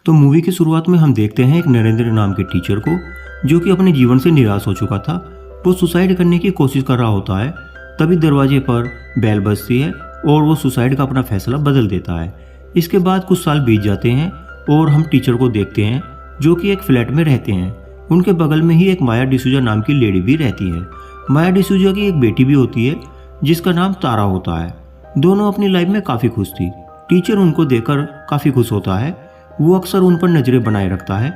तो मूवी की शुरुआत में हम देखते हैं एक नरेंद्र नाम के टीचर को, जो कि अपने जीवन से निराश हो चुका था। वो सुसाइड करने की कोशिश कर रहा होता है। तभी दरवाजे पर बेल बजती है और वो सुसाइड का अपना फैसला बदल देता है। इसके बाद कुछ साल बीत जाते हैं और हम टीचर को देखते हैं, जो कि एक फ्लैट में रहते हैं। उनके बगल में ही एक माया डिसूजा नाम की लेडी भी रहती है। माया डिसूजा की एक बेटी भी होती है, जिसका नाम तारा होता है। दोनों अपनी लाइफ में काफ़ी खुश थी। टीचर उनको देखकर काफ़ी खुश होता है। वो अक्सर उन पर नज़रें बनाए रखता है।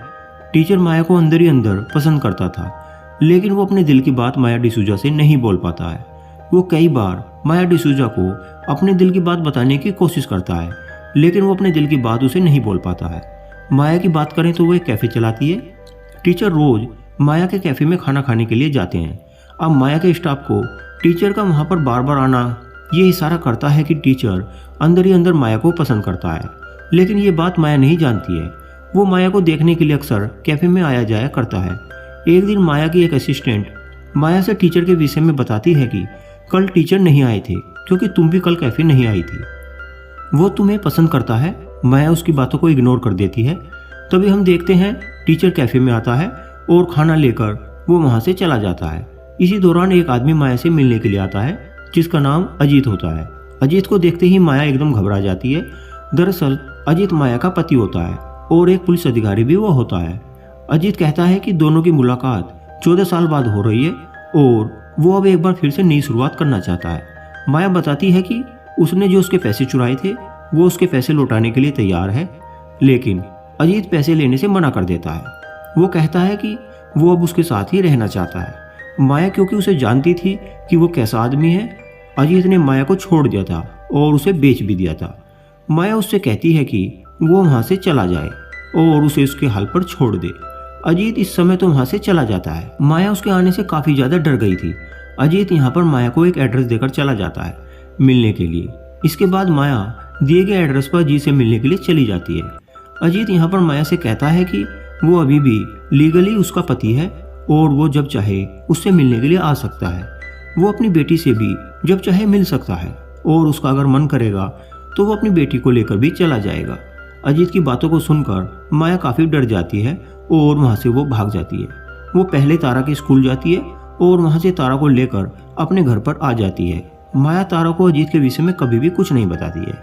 टीचर माया को अंदर ही अंदर पसंद करता था, लेकिन वो अपने दिल की बात माया डिसूजा से नहीं बोल पाता है। वो कई बार माया डिसूजा को अपने दिल की बात बताने की कोशिश करता है, लेकिन वो अपने दिल की बात उसे नहीं बोल पाता है। माया की बात करें तो वो एक कैफ़े चलाती है। टीचर रोज़ माया के कैफ़े में खाना खाने के लिए जाते हैं। अब माया के स्टाफ को टीचर का वहाँ पर बार बार आना ये इशारा करता है कि टीचर अंदर ही अंदर माया को पसंद करता है, लेकिन ये बात माया नहीं जानती है। वो माया को देखने के लिए अक्सर कैफ़े में आया जाया करता है। एक दिन माया की एक असिस्टेंट माया से टीचर के विषय में बताती है कि कल टीचर नहीं आए थे क्योंकि तुम भी कल कैफ़े नहीं आई थी। वो तुम्हें पसंद करता है। माया उसकी बातों को इग्नोर कर देती है। तभी हम देखते हैं टीचर कैफ़े में आता है और खाना लेकर वो वहाँ से चला जाता है। इसी दौरान एक आदमी माया से मिलने के लिए आता है, जिसका नाम अजीत होता है। अजीत को देखते ही माया एकदम घबरा जाती है। दरअसल अजीत माया का पति होता है और एक पुलिस अधिकारी भी वो होता है। अजीत कहता है कि दोनों की मुलाकात 14 साल बाद हो रही है और वो अब एक बार फिर से नई शुरुआत करना चाहता है। माया बताती है कि उसने जो उसके पैसे चुराए थे वो उसके पैसे लौटाने के लिए तैयार है, लेकिन अजीत पैसे लेने से मना कर देता है। वो कहता है कि वो अब उसके साथ ही रहना चाहता है। माया क्योंकि उसे जानती थी कि वो कैसा आदमी है, अजीत ने माया को छोड़ दिया था और उसे बेच भी दिया था। माया उससे कहती है कि वो वहाँ से चला जाए और उसे उसके हाल पर छोड़ दे। अजीत इस समय तो वहाँ से चला जाता है। माया उसके आने से काफ़ी ज़्यादा डर गई थी। अजीत यहाँ पर माया को एक एड्रेस देकर चला जाता है मिलने के लिए। इसके बाद माया दिए गए एड्रेस पर अजीत से मिलने के लिए चली जाती है। अजीत यहाँ पर माया से कहता है कि वो अभी भी लीगली उसका पति है और वो जब चाहे उससे मिलने के लिए आ सकता है। वो अपनी बेटी से भी जब चाहे मिल सकता है और उसका अगर मन करेगा तो वो अपनी बेटी को लेकर भी चला जाएगा। अजीत की बातों को सुनकर माया काफ़ी डर जाती है और वहाँ से वो भाग जाती है। वो पहले तारा के स्कूल जाती है और वहाँ से तारा को लेकर अपने घर पर आ जाती है। माया तारा को अजीत के विषय में कभी भी कुछ नहीं बताती है।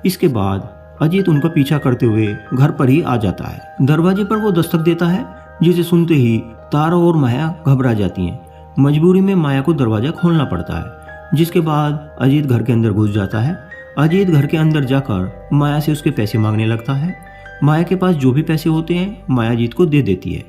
इसके बाद अजीत उनका पीछा करते हुए घर पर ही आ जाता है। दरवाजे पर वो दस्तक देता है, जिसे सुनते ही तारा और माया घबरा जाती हैं। मजबूरी में माया को दरवाज़ा खोलना पड़ता है, जिसके बाद अजीत घर के अंदर घुस जाता है। अजीत घर के अंदर जाकर माया से उसके पैसे मांगने लगता है। माया के पास जो भी पैसे होते हैं माया अजीत को दे देती है।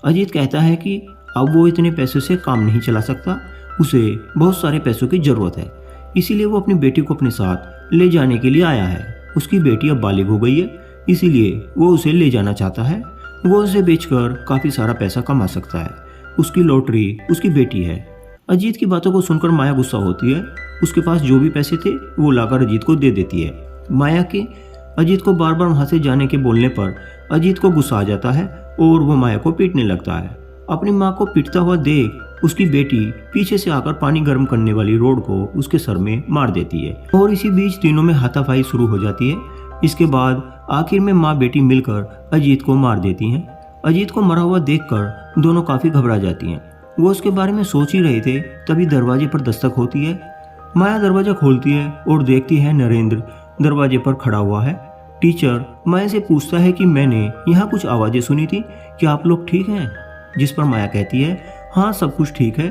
अजीत कहता है कि अब वो इतने पैसों से काम नहीं चला सकता, उसे बहुत सारे पैसों की ज़रूरत है, इसीलिए वो अपनी बेटी को अपने साथ ले जाने के लिए आया है। उसकी बेटी अब बालिग हो गई है, इसीलिए वो उसे ले जाना चाहता है। वो उसे बेचकर काफ़ी सारा पैसा कमा सकता है। उसकी लॉटरी उसकी बेटी है। अजीत की बातों को सुनकर माया गुस्सा होती है। उसके पास जो भी पैसे थे वो लाकर अजीत को दे देती है। माया के अजीत को बार बार वहाँ से जाने के बोलने पर अजीत को गुस्सा आ जाता है और वो माया को पीटने लगता है। अपनी माँ को पीटता हुआ देख उसकी बेटी पीछे से आकर पानी गर्म करने वाली रोड को उसके सर में मार देती है और इसी बीच तीनों में हाथापाई शुरू हो जाती है। इसके बाद आखिर में माँ बेटी मिलकर अजीत को मार देती हैं। अजीत को मरा हुआ देखकर दोनों काफ़ी घबरा जाती हैं। वो उसके बारे में सोच ही रहे थे, तभी दरवाजे पर दस्तक होती है। माया दरवाज़ा खोलती है और देखती है नरेंद्र दरवाजे पर खड़ा हुआ है। टीचर माया से पूछता है कि मैंने यहाँ कुछ आवाज़ें सुनी थी, क्या आप लोग ठीक हैं? जिस पर माया कहती है हाँ सब कुछ ठीक है,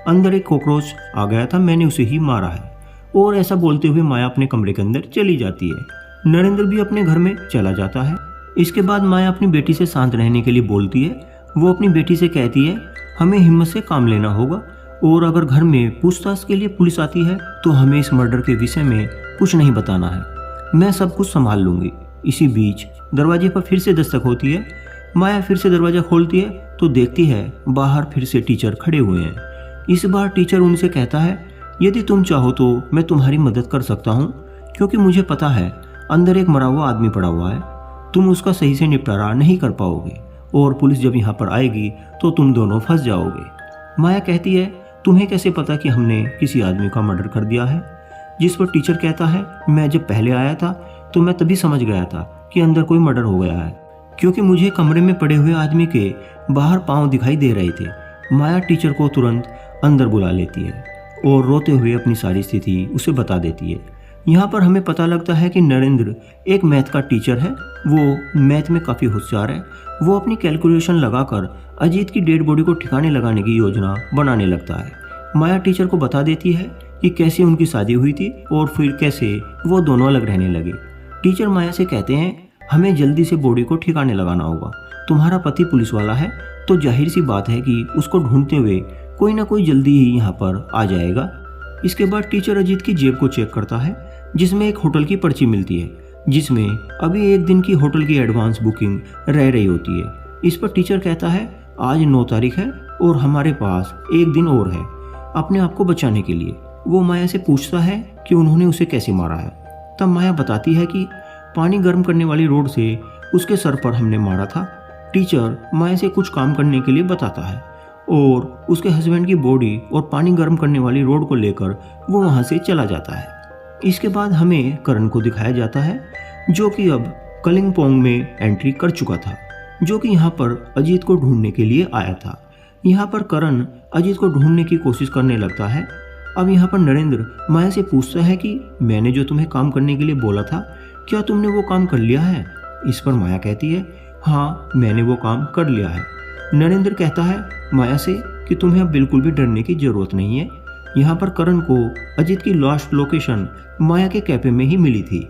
अंदर एक कॉकरोच आ गया था, मैंने उसे ही मारा है। और ऐसा बोलते हुए माया अपने कमरे के अंदर चली जाती है। नरेंद्र भी अपने घर में चला जाता है। इसके बाद माया अपनी बेटी से शांत रहने के लिए बोलती है। वो अपनी बेटी से कहती है हमें हिम्मत से काम लेना होगा और अगर घर में पूछताछ के लिए पुलिस आती है तो हमें इस मर्डर के विषय में कुछ नहीं बताना है, मैं सब कुछ संभाल लूँगी। इसी बीच दरवाजे पर फिर से दस्तक होती है। माया फिर से दरवाज़ा खोलती है तो देखती है बाहर फिर से टीचर खड़े हुए हैं। इस बार टीचर उनसे कहता है यदि तुम चाहो तो मैं तुम्हारी मदद कर सकता हूँ, क्योंकि मुझे पता है अंदर एक मरा हुआ आदमी पड़ा हुआ है, तुम उसका सही से निपटारा नहीं कर पाओगे और पुलिस जब यहाँ पर आएगी तो तुम दोनों फंस जाओगे। माया कहती है तुम्हें कैसे पता कि हमने किसी आदमी का मर्डर कर दिया है? जिस पर टीचर कहता है मैं जब पहले आया था तो मैं तभी समझ गया था कि अंदर कोई मर्डर हो गया है। क्योंकि मुझे कमरे में पड़े हुए आदमी के बाहर पांव दिखाई दे रहे थे। माया टीचर को तुरंत अंदर बुला लेती है और रोते हुए अपनी सारी स्थिति उसे बता देती है। यहाँ पर हमें पता लगता है कि नरेंद्र एक मैथ का टीचर है। वो मैथ में काफ़ी होशियार है। वो अपनी कैलकुलेशन लगाकर अजीत की डेड बॉडी को ठिकाने लगाने की योजना बनाने लगता है। माया टीचर को बता देती है कि कैसे उनकी शादी हुई थी और फिर कैसे वो दोनों अलग रहने लगे। टीचर माया से कहते हैं, हमें जल्दी से बॉडी को ठिकाने लगाना होगा। तुम्हारा पति पुलिस वाला है तो जाहिर सी बात है कि उसको ढूंढते हुए कोई ना कोई जल्दी ही यहाँ पर आ जाएगा। इसके बाद टीचर अजीत की जेब को चेक करता है जिसमें एक होटल की पर्ची मिलती है जिसमें अभी एक दिन की होटल की एडवांस बुकिंग रह रही होती है। इस पर टीचर कहता है, आज 9 तारीख है और हमारे पास एक दिन और है अपने आप को बचाने के लिए। वो माया से पूछता है कि उन्होंने उसे कैसे मारा है। तब माया बताती है कि पानी गर्म करने वाली रोड से उसके सर पर हमने मारा था। टीचर माया से कुछ काम करने के लिए बताता है और उसके हस्बैंड की बॉडी और पानी गर्म करने वाली रोड को लेकर वो वहाँ से चला जाता है। इसके बाद हमें करण को दिखाया जाता है जो कि अब कलिंगपोंग में एंट्री कर चुका था, जो कि यहाँ पर अजीत को ढूंढने के लिए आया था। यहाँ पर करण अजीत को ढूंढने की कोशिश करने लगता है। अब यहाँ पर नरेंद्र माया से पूछता है कि मैंने जो तुम्हें काम करने के लिए बोला था क्या तुमने वो काम कर लिया है। इस पर माया कहती है, हाँ मैंने वो काम कर लिया है। नरेंद्र कहता है माया से कि तुम्हें अब बिल्कुल भी डरने की जरूरत नहीं है। यहाँ पर करण को अजीत की लास्ट लोकेशन माया के कैफे में ही मिली थी।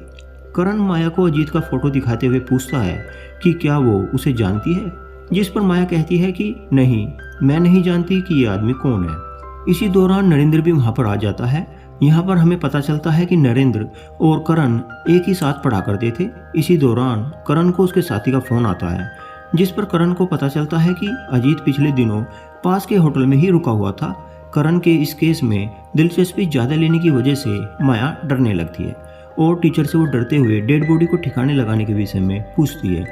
करण माया को अजीत का फोटो दिखाते हुए पूछता है कि क्या वो उसे जानती है, जिस पर माया कहती है कि नहीं, मैं नहीं जानती कि ये आदमी कौन है। इसी दौरान नरेंद्र भी वहाँ पर आ जाता है। यहाँ पर हमें पता चलता है कि नरेंद्र और करण एक ही साथ पढ़ा करते थे। इसी दौरान करण को उसके साथी का फोन आता है जिस पर करण को पता चलता है कि अजीत पिछले दिनों पास के होटल में ही रुका हुआ था। करण के इस केस में दिलचस्पी ज़्यादा लेने की वजह से माया डरने लगती है और टीचर से वो डरते हुए डेड बॉडी को ठिकाने लगाने के विषय में पूछती है,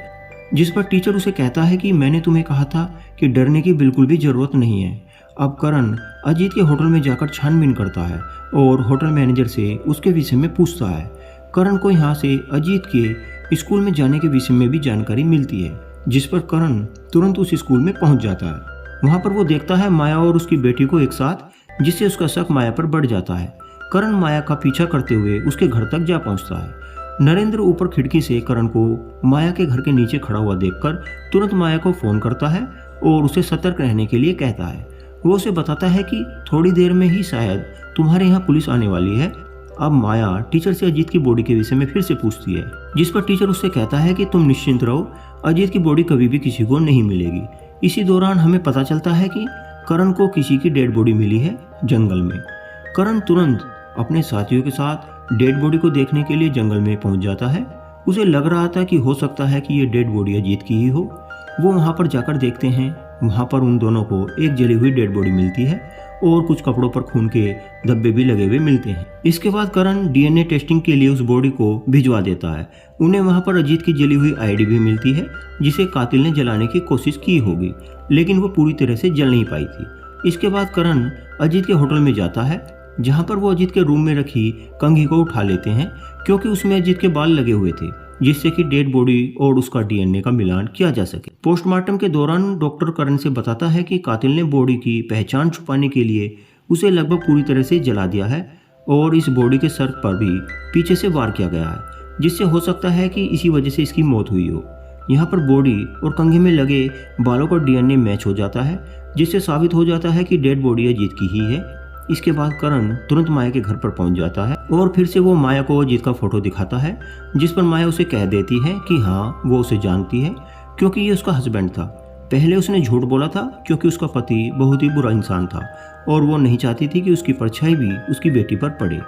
जिस पर टीचर उसे कहता है कि मैंने तुम्हें कहा था कि डरने की बिल्कुल भी ज़रूरत नहीं है। अब करण अजीत के होटल में जाकर छानबीन करता है और होटल मैनेजर से उसके विषय में पूछता है। करण को यहाँ से अजीत के स्कूल में जाने के विषय में भी जानकारी मिलती है, जिस पर करण तुरंत उस स्कूल में पहुँच जाता है। वहाँ पर वो देखता है माया और उसकी बेटी को एक साथ, जिससे उसका शक माया पर बढ़ जाता है। करण माया का पीछा करते हुए उसके घर तक जा पहुँचता है। नरेंद्र ऊपर खिड़की से करण को माया के घर के नीचे खड़ा हुआ देखकर तुरंत माया को फ़ोन करता है और उसे सतर्क रहने के लिए कहता है। वो उसे बताता है कि थोड़ी देर में ही शायद तुम्हारे यहाँ पुलिस आने वाली है। अब माया टीचर से अजीत की बॉडी के विषय में फिर से पूछती है, जिस पर टीचर उससे कहता है कि तुम निश्चिंत रहो, अजीत की बॉडी कभी भी किसी को नहीं मिलेगी। इसी दौरान हमें पता चलता है कि करण को किसी की डेड बॉडी मिली है जंगल में। करण तुरंत अपने साथियों के साथ डेड बॉडी को देखने के लिए जंगल में पहुंच जाता है। उसे लग रहा था कि हो सकता है कि ये डेड बॉडी अजीत की ही हो। वो वहाँ पर जाकर देखते हैं, वहाँ पर उन दोनों को एक जली हुई डेड बॉडी मिलती है और कुछ कपड़ों पर खून के धब्बे भी लगे हुए मिलते हैं। इसके बाद करण डीएनए टेस्टिंग के लिए उस बॉडी को भिजवा देता है। उन्हें वहाँ पर अजीत की जली हुई आईडी भी मिलती है, जिसे कातिल ने जलाने की कोशिश की होगी, लेकिन वो पूरी तरह से जल नहीं पाई थी। इसके बाद करण अजीत के होटल में जाता है, जहाँ पर वो अजीत के रूम में रखी कंघी को उठा लेते हैं, क्योंकि उसमें अजीत के बाल लगे हुए थे, जिससे कि डेड बॉडी और उसका डीएनए का मिलान किया जा सके। पोस्टमार्टम के दौरान डॉक्टर करण से बताता है कि कातिल ने बॉडी की पहचान छुपाने के लिए उसे लगभग पूरी तरह से जला दिया है और इस बॉडी के सर पर भी पीछे से वार किया गया है, जिससे हो सकता है कि इसी वजह से इसकी मौत हुई हो। यहाँ पर बॉडी और कंघी में लगे बालों का डीएनए मैच हो जाता है, जिससे साबित हो जाता है कि डेड बॉडी अजीत की ही है। इसके बाद करण तुरंत माया के घर पर पहुंच जाता है और फिर से वो माया को अजीत का फोटो दिखाता है, जिस पर माया उसे कह देती है कि हाँ वो उसे जानती है, क्योंकि ये उसका हस्बैंड था। पहले उसने झूठ बोला था क्योंकि उसका पति बहुत ही बुरा इंसान था और वो नहीं चाहती थी कि उसकी परछाई भी उसकी बेटी पर पड़े।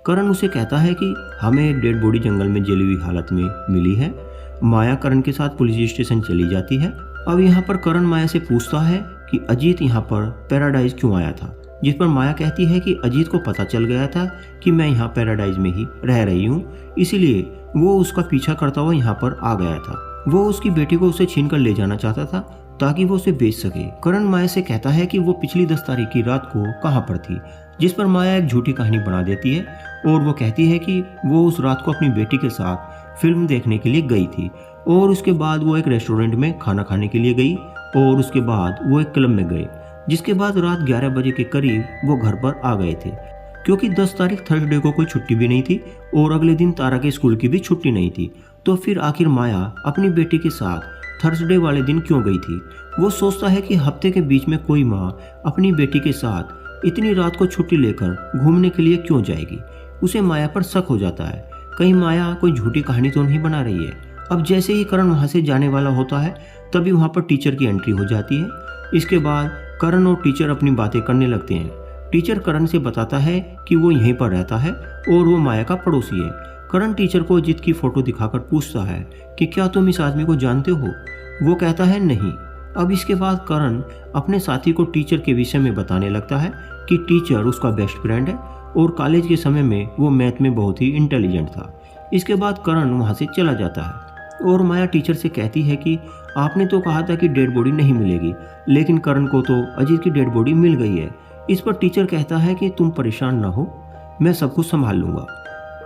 करण उसे कहता है कि हमें डेड बॉडी जंगल में जली हुई हालत में मिली है। माया करण के साथ पुलिस स्टेशन चली जाती है। अब यहाँ पर करण माया से पूछता है कि अजीत यहाँ पर पैराडाइज क्यों आया था, जिस पर माया कहती है कि अजीत को पता चल गया था कि मैं यहाँ पैराडाइज में ही रह रही हूँ, इसीलिए वो उसका पीछा करता हुआ यहाँ पर आ गया था। वो उसकी बेटी को उसे छीन कर ले जाना चाहता था ताकि वो उसे बेच सके। करण माया से कहता है कि वो पिछली 10 तारीख की रात को कहाँ पर थी, जिस पर माया एक झूठी कहानी बना देती है और वो कहती है कि वो उस रात को अपनी बेटी के साथ फिल्म देखने के लिए गई थी और उसके बाद वो एक रेस्टोरेंट में खाना खाने के लिए गई और उसके बाद वो एक क्लब में गए, जिसके बाद रात 11 बजे के करीब वो घर पर आ गए थे। क्योंकि 10 तारीख थर्सडे को कोई छुट्टी भी नहीं थी और अगले दिन तारा के स्कूल की भी छुट्टी नहीं थी, तो फिर आखिर माया अपनी बेटी के साथ थर्सडे वाले दिन क्यों गई थी। वो सोचता है कि हफ्ते के बीच में कोई माँ अपनी बेटी के साथ इतनी रात को छुट्टी लेकर घूमने के लिए क्यों जाएगी। उसे माया पर शक हो जाता है, कहीं माया कोई झूठी कहानी तो नहीं बना रही है। अब जैसे ही करण वहाँ से जाने वाला होता है तभी वहाँ पर टीचर की एंट्री हो जाती है। इसके बाद करण और टीचर अपनी बातें करने लगते हैं। टीचर करण से बताता है कि वो यहीं पर रहता है और वो माया का पड़ोसी है। करण टीचर को अजीत की फोटो दिखाकर पूछता है कि क्या तुम इस आदमी को जानते हो। वो कहता है नहीं। अब इसके बाद करण अपने साथी को टीचर के विषय में बताने लगता है कि टीचर उसका बेस्ट फ्रेंड है और कॉलेज के समय में वो मैथ में बहुत ही इंटेलिजेंट था। इसके बाद करण वहाँ से चला जाता है और माया टीचर से कहती है कि आपने तो कहा था कि डेड बॉडी नहीं मिलेगी, लेकिन करण को तो अजीत की डेड बॉडी मिल गई है। इस पर टीचर कहता है कि तुम परेशान ना हो, मैं सब कुछ संभाल लूँगा।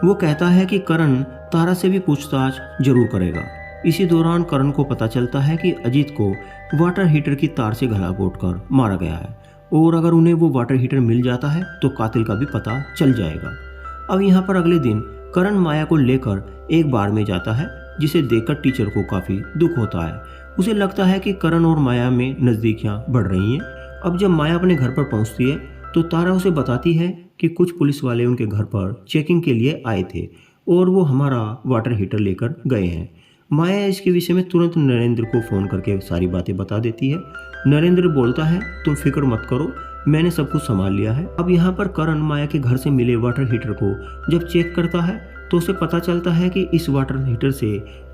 वो कहता है कि करण तारा से भी पूछताछ जरूर करेगा। इसी दौरान करण को पता चलता है कि अजीत को वाटर हीटर की तार से गला घोंटकर मारा गया है और अगर उन्हें वो वाटर हीटर मिल जाता है तो कातिल का भी पता चल जाएगा। अब यहाँ पर अगले दिन करण माया को लेकर एक बार में जाता है, जिसे देखकर टीचर को काफ़ी दुख होता है। उसे लगता है कि करण और माया में नज़दीकियाँ बढ़ रही हैं। अब जब माया अपने घर पर पहुँचती है तो तारा उसे बताती है कि कुछ पुलिस वाले उनके घर पर चेकिंग के लिए आए थे और वो हमारा वाटर हीटर लेकर गए हैं। माया इसके विषय में तुरंत नरेंद्र को फ़ोन करके सारी बातें बता देती है। नरेंद्र बोलता है तुम फिक्र मत करो, मैंने सब कुछ संभाल लिया है। अब यहाँ पर करण माया के घर से मिले वाटर हीटर को जब चेक करता है तो उसे पता चलता है कि इस वाटर हीटर से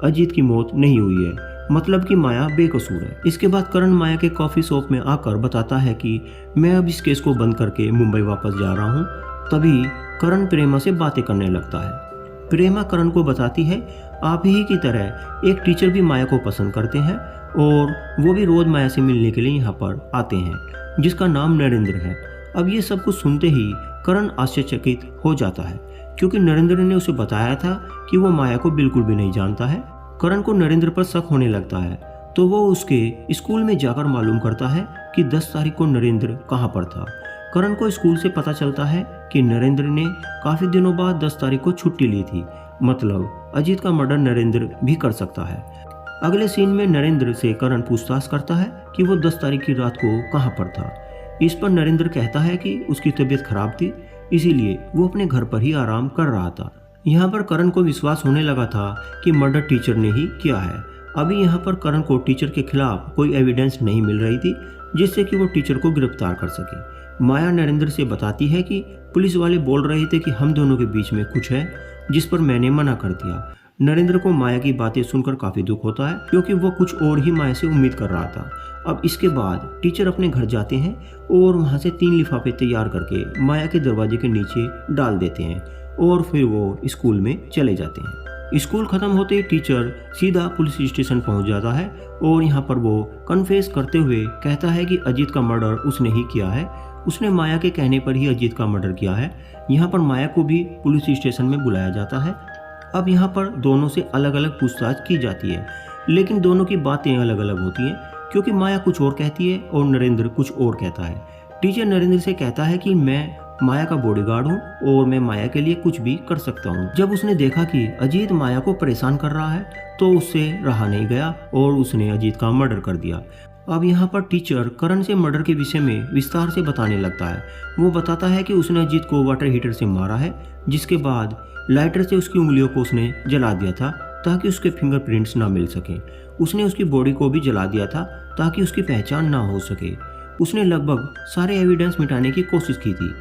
अजीत की मौत नहीं हुई है, मतलब कि माया बेकसूर है। इसके बाद करण माया के कॉफ़ी शॉप में आकर बताता है कि मैं अब इस केस को बंद करके मुंबई वापस जा रहा हूँ। तभी करण प्रेमा से बातें करने लगता है। प्रेमा करण को बताती है आप ही की तरह एक टीचर भी माया को पसंद करते हैं और वो भी रोज़ माया से मिलने के लिए यहाँ पर आते हैं, जिसका नाम नरेंद्र है। अब ये सब कुछ सुनते ही करण आश्चर्यचकित हो जाता है, क्योंकि नरेंद्र ने उसे बताया था कि वो माया को बिल्कुल भी नहीं जानता है। करण को नरेंद्र पर शक होने लगता है, तो वो उसके स्कूल में जाकर मालूम करता है कि 10 तारीख को नरेंद्र कहाँ पर था। करण को स्कूल से पता चलता है कि नरेंद्र ने काफ़ी दिनों बाद 10 तारीख को छुट्टी ली थी, मतलब अजीत का मर्डर नरेंद्र भी कर सकता है। अगले सीन में नरेंद्र से करण पूछताछ करता है कि वो 10 तारीख की रात को कहाँ पर था। इस पर नरेंद्र कहता है कि उसकी तबीयत खराब थी, इसीलिए वो अपने घर पर ही आराम कर रहा था। यहाँ पर करण को विश्वास होने लगा था कि मर्डर टीचर ने ही किया है। अभी यहाँ पर करण को टीचर के खिलाफ कोई एविडेंस नहीं मिल रही थी जिससे कि वो टीचर को गिरफ्तार कर सके। माया नरेंद्र से बताती है कि पुलिस वाले बोल रहे थे कि हम दोनों के बीच में कुछ है, जिस पर मैंने मना कर दिया। नरेंद्र को माया की बातें सुनकर काफ़ी दुख होता है, क्योंकि वो कुछ और ही माया से उम्मीद कर रहा था। अब इसके बाद टीचर अपने घर जाते हैं और वहाँ से 3 लिफाफे तैयार करके माया के दरवाजे के नीचे डाल देते हैं और फिर वो स्कूल में चले जाते हैं। स्कूल खत्म होते ही टीचर सीधा पुलिस स्टेशन पहुंच जाता है और यहाँ पर वो कन्फेस करते हुए कहता है कि अजीत का मर्डर उसने ही किया है, उसने माया के कहने पर ही अजीत का मर्डर किया है। यहाँ पर माया को भी पुलिस स्टेशन में बुलाया जाता है। अब यहाँ पर दोनों से अलग अलग पूछताछ की जाती है, लेकिन दोनों की बातें अलग अलग होती हैं, क्योंकि माया कुछ और कहती है और नरेंद्र कुछ और कहता है। टीचर नरेंद्र से कहता है कि मैं माया का बॉडीगार्ड हूँ और मैं माया के लिए कुछ भी कर सकता हूँ। जब उसने देखा कि अजीत माया को परेशान कर रहा है तो उससे रहा नहीं गया और उसने अजीत का मर्डर कर दिया। अब यहाँ पर टीचर करण से मर्डर के विषय में विस्तार से बताने लगता है। वो बताता है कि उसने अजीत को वाटर हीटर से मारा है, जिसके बाद लाइटर से उसकी उंगलियों को उसने जला दिया था ताकि उसके फिंगरप्रिंट्स ना मिल सके। उसने उसकी बॉडी को भी जला दिया था ताकि उसकी पहचान ना हो सके। उसने लगभग सारे एविडेंस मिटाने की कोशिश की थी।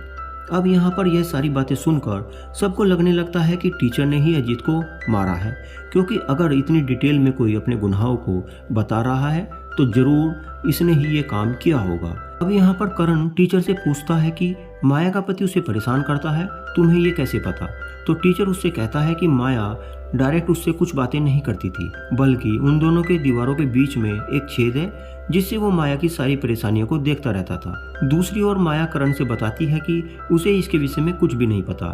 अब यहाँ पर यह सारी बातें सुनकर सबको लगने लगता है कि टीचर ने ही अजीत को मारा है, क्योंकि अगर इतनी डिटेल में कोई अपने गुनाहों को बता रहा है तो जरूर इसने ही ये काम किया होगा। अब यहाँ पर करण टीचर से पूछता है कि माया का पति उसे परेशान करता है, तुम्हें ये कैसे पता? तो टीचर उससे कहता है कि माया डायरेक्ट उससे कुछ बातें नहीं करती थी, बल्कि उन दोनों के दीवारों के बीच में एक छेद है जिससे वो माया की सारी परेशानियों को देखता रहता था। दूसरी ओर माया करण से बताती है कि उसे इसके विषय में कुछ भी नहीं पता।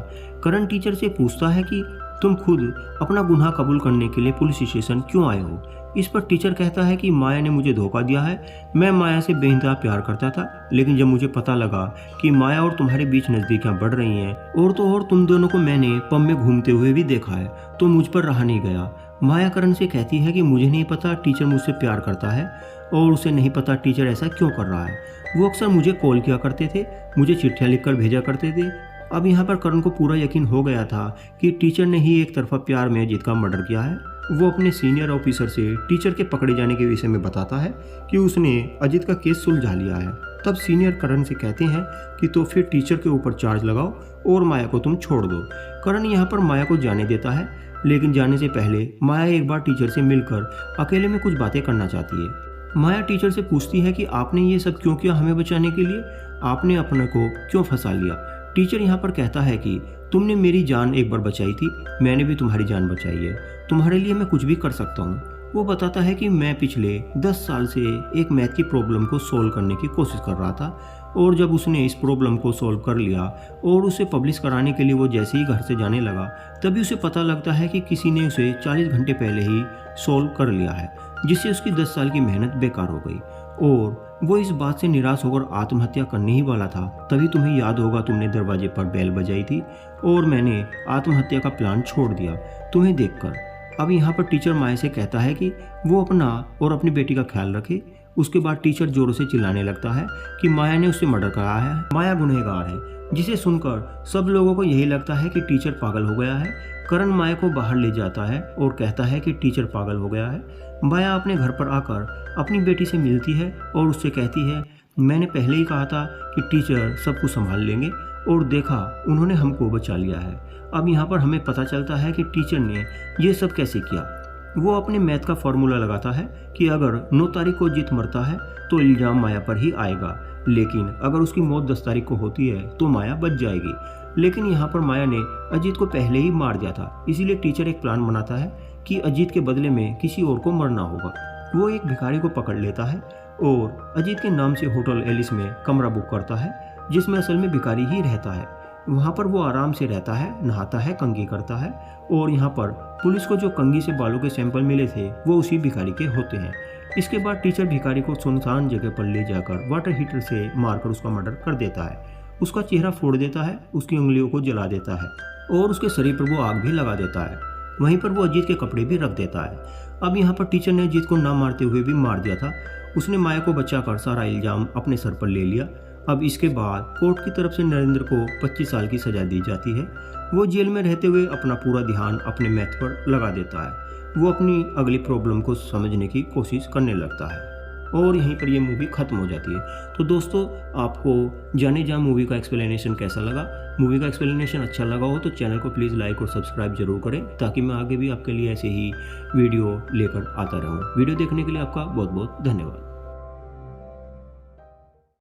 करण टीचर से पूछता है कि तुम खुद अपना गुनाह कबूल करने के लिए पुलिस स्टेशन क्यों आए हो? इस पर टीचर कहता है कि माया ने मुझे धोखा दिया है। मैं माया से बेइंतहा प्यार करता था, लेकिन जब मुझे पता लगा कि माया और तुम्हारे बीच नज़दीकियां बढ़ रही हैं और तो और तुम दोनों को मैंने पब में घूमते हुए भी देखा है, तो मुझ पर रहा नहीं गया। माया करण से कहती है कि मुझे नहीं पता टीचर मुझसे प्यार करता है और उसे नहीं पता टीचर ऐसा क्यों कर रहा है। वो अक्सर मुझे कॉल किया करते थे, मुझे चिट्ठियाँ लिखकर भेजा करते थे। अब यहाँ पर करण को पूरा यकीन हो गया था कि टीचर ने ही एक तरफा प्यार में अजीत का मर्डर किया है। वो अपने सीनियर ऑफिसर से टीचर के पकड़े जाने के विषय में बताता है कि उसने अजीत का केस सुलझा लिया है। तब सीनियर करण से कहते हैं कि तो फिर टीचर के ऊपर चार्ज लगाओ और माया को तुम छोड़ दो। करण यहाँ पर माया को जाने देता है, लेकिन जाने से पहले माया एक बार टीचर से मिलकर अकेले में कुछ बातें करना चाहती है। माया टीचर से पूछती है कि आपने ये सब क्यों किया हमें बचाने के लिए, आपने अपने को क्यों फंसा लिया। टीचर यहाँ पर कहता है कि तुमने मेरी जान एक बार बचाई थी, मैंने भी तुम्हारी जान बचाई है, तुम्हारे लिए मैं कुछ भी कर सकता हूँ। वो बताता है कि मैं पिछले 10 साल से एक मैथ की प्रॉब्लम को सोल्व करने की कोशिश कर रहा था, और जब उसने इस प्रॉब्लम को सोल्व कर लिया और उसे पब्लिश कराने के लिए वो जैसे ही घर से जाने लगा, तभी उसे पता लगता है कि किसी ने उसे 40 घंटे पहले ही सोल्व कर लिया है, जिससे उसकी 10 साल की मेहनत बेकार हो गई और वो इस बात से निराश होकर आत्महत्या करने ही वाला था। तभी तुम्हें याद होगा तुमने दरवाजे पर बेल बजाई थी और मैंने आत्महत्या का प्लान छोड़ दिया तुम्हें देखकर। अब यहाँ पर टीचर माया से कहता है कि वो अपना और अपनी बेटी का ख्याल रखे। उसके बाद टीचर जोरों से चिल्लाने लगता है कि माया ने उससे मर्डर कराया है, माया गुनहगार है, जिसे सुनकर सब लोगों को यही लगता है कि टीचर पागल हो गया है। करण माया को बाहर ले जाता है और कहता है कि टीचर पागल हो गया है। माया अपने घर पर आकर अपनी बेटी से मिलती है और उससे कहती है, मैंने पहले ही कहा था कि टीचर सब कुछ संभाल लेंगे और देखा उन्होंने हमको बचा लिया है। अब यहाँ पर हमें पता चलता है कि टीचर ने ये सब कैसे किया। वो अपने मैथ का फॉर्मूला लगाता है कि अगर 9 तारीख को अजीत मरता है तो इल्ज़ाम माया पर ही आएगा, लेकिन अगर उसकी मौत 10 तारीख को होती है तो माया बच जाएगी। लेकिन यहाँ पर माया ने अजीत को पहले ही मार दिया था, इसीलिए टीचर एक प्लान बनाता है कि अजीत के बदले में किसी और को मरना होगा। वो एक भिखारी को पकड़ लेता है और अजीत के नाम से होटल एलिस में कमरा बुक करता है, जिसमें असल में भिखारी ही रहता है। वहाँ पर वो आराम से रहता है, नहाता है, कंघी करता है और यहाँ पर पुलिस को जो कंघी से बालों के सैंपल मिले थे वो उसी भिखारी के होते हैं। इसके बाद टीचर भिखारी को सुनसान जगह पर ले जाकर वाटर हीटर से मारकर उसका मर्डर कर देता है। उसका चेहरा फोड़ देता है, उसकी उंगलियों को जला देता है और उसके शरीर पर वो आग भी लगा देता है। वहीं पर वो अजीत के कपड़े भी रख देता है। अब यहाँ पर टीचर ने अजीत को ना मारते हुए भी मार दिया था। उसने माया को बचाकर सारा इल्ज़ाम अपने सर पर ले लिया। अब इसके बाद कोर्ट की तरफ से नरेंद्र को 25 साल की सज़ा दी जाती है। वो जेल में रहते हुए अपना पूरा ध्यान अपने मैथ पर लगा देता है। वो अपनी अगली प्रॉब्लम को समझने की कोशिश करने लगता है और यहीं पर ये मूवी ख़त्म हो जाती है। तो दोस्तों, आपको जाने जा मूवी का एक्सप्लेनेशन कैसा लगा? मूवी का एक्सप्लेनेशन अच्छा लगा हो तो चैनल को प्लीज़ लाइक और सब्सक्राइब जरूर करें, ताकि मैं आगे भी आपके लिए ऐसे ही वीडियो लेकर आता रहूँ। वीडियो देखने के लिए आपका बहुत बहुत धन्यवाद।